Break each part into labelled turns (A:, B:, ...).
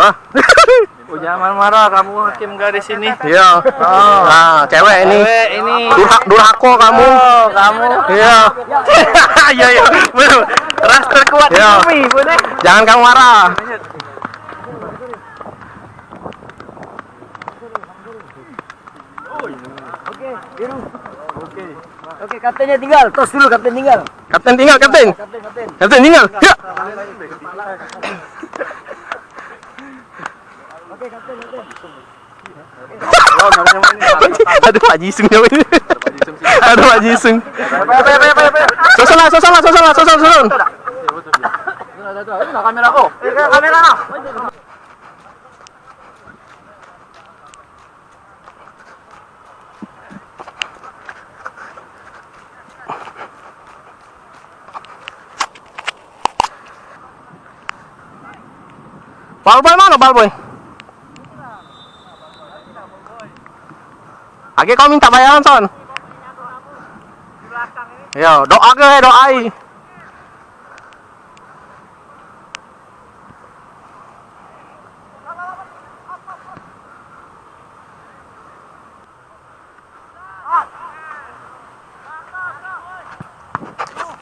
A: Hah?
B: Jangan marah, kamu hakim gak di sini.
A: Iya.
B: Oh.
A: Nah, cewek ini.
B: Cewek ini.
A: Durhako kamu.
B: Oh, kamu.
A: Iya. Iya, iya. Betul.
B: Ras terkuat di
A: Iya.
B: bumi, boleh.
A: Jangan kamu marah.
C: Oke, kaptennya tinggal. Tos dulu kapten tinggal.
A: Kapten tinggal, kapten.
C: Kapten.
A: Kapten tinggal. Ya.
C: Oke, kapten.
A: Aduh, Pak Jisung ini. Aduh, Pak Jisung. Susun.
B: Kamera ko. Kamera na.
A: Balboy mana Balboy? Age kau minta bayaran son. Ya, doa ke doai.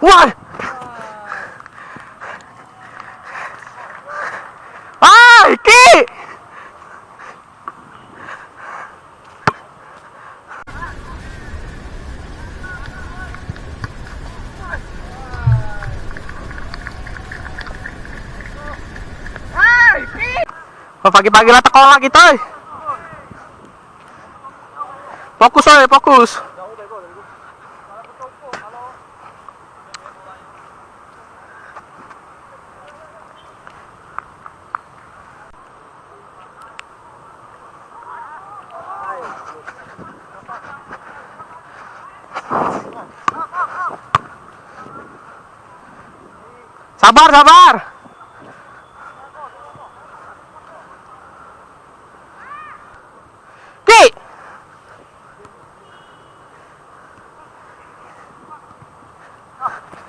A: Wah. Ki. Pagi-pagi lah sekolah kita. Fokus oi, fokus. Sabar. Ki.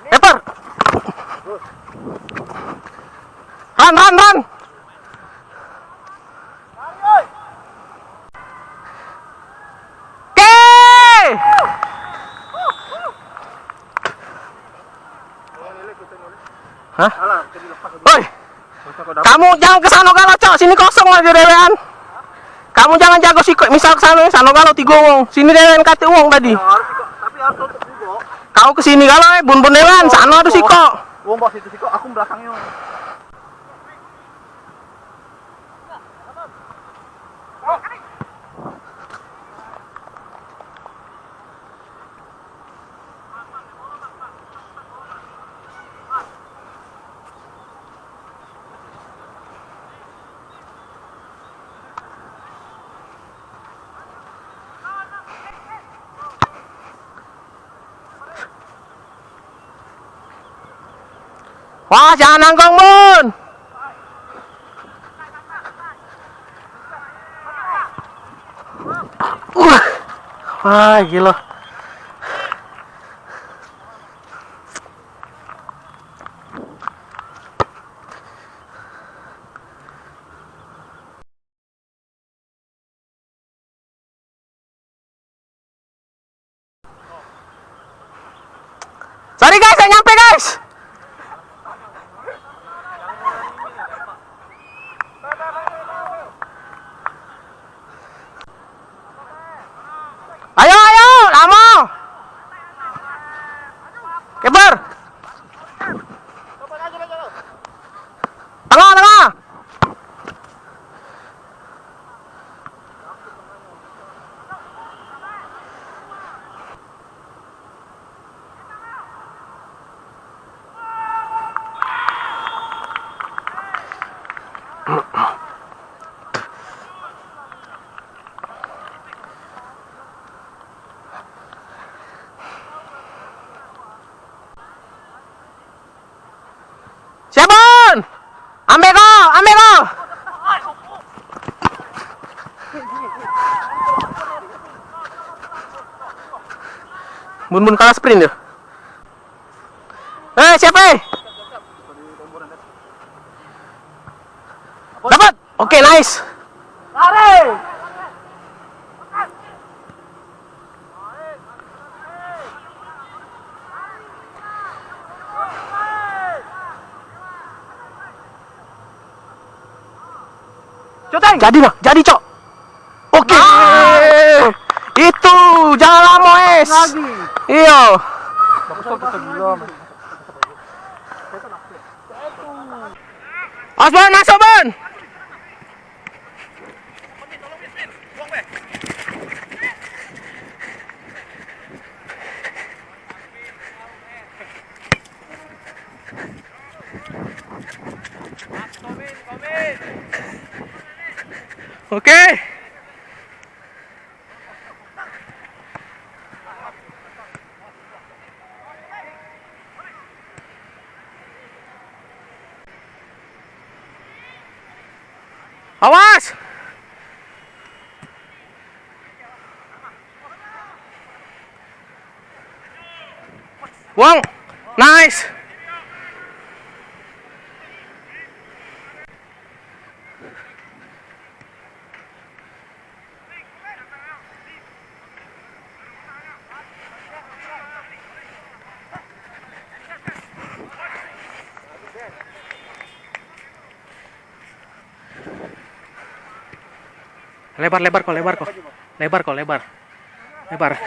A: Eper. Run. Hah? Oi, kamu jangan ke Sano Galo, cok. Sini kosong lagi dewean. Kamu jangan jago sih, misal ke sana Sano Galo 3 wong. Sini dewean kate wong tadi.
B: Tapi harus tutup juga.
A: Kau ke sini Galo bun dewean, Sano ada siko.
B: Wong bos itu siko, aku belakangnya.
A: Wah, jangan nangkong, Mun. Wah, gila. Sorry guys, saya nyampe guys. Ayo, lama. Kebar. Tengah. Siapun? Ambil kau. Bun kalah sprint ya. Siapa? Dapat. Oke. Oke, nice.
C: Lari.
A: Coteng. Jadi mah, jadi cok. Oke. Itu jangan lama es.
C: Lagi.
A: Iya. Osman masuk Ben. Oke. Awas. Wong. Nice. Lebar kok. Lebar. Lebar.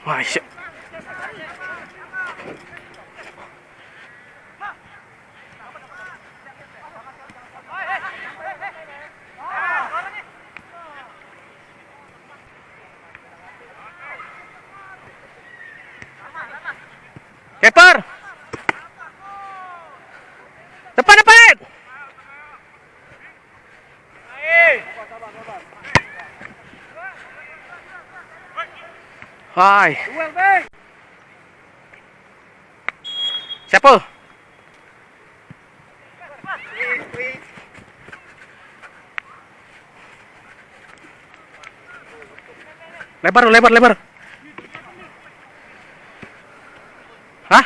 A: Masya. Keeper. Depan. Hai. Siapa? Lebar. Hah?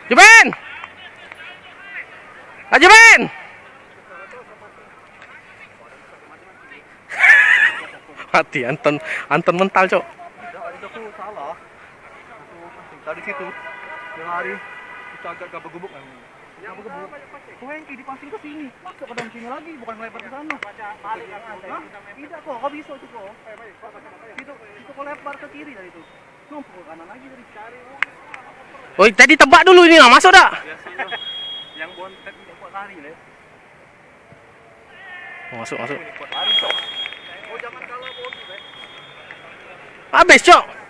A: Juben! Juben! Mati Anton mental, Cok.
B: Itu aku salah. Tadi situ. Yang hari kita agak gabak-gebuk kan. Gabak-gebuk. Kok Hengki dipasing ke sini? Masuk ke dalam sini lagi, bukan melempar ke sana. Hah? Tidak kok, kau bisa itu kok. Itu kau lempar ke kiri dari itu. Numpuk ke kanan lagi dari cari.
A: Oi, tadi tebak dulu ini, masuk dah.
B: Biasanya yang bontek untuk buat lari deh.
A: Masuk.
B: Buat lari, Cok. Oh, jangan kalah bodi, Bek.
A: Habis, Cok.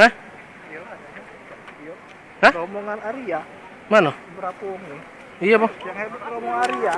A: Hah? Hah?
B: Rombongan Arya
A: Mana?
B: berapa nih?
A: Iya, Bang.
B: Yang hebat rombongan Arya.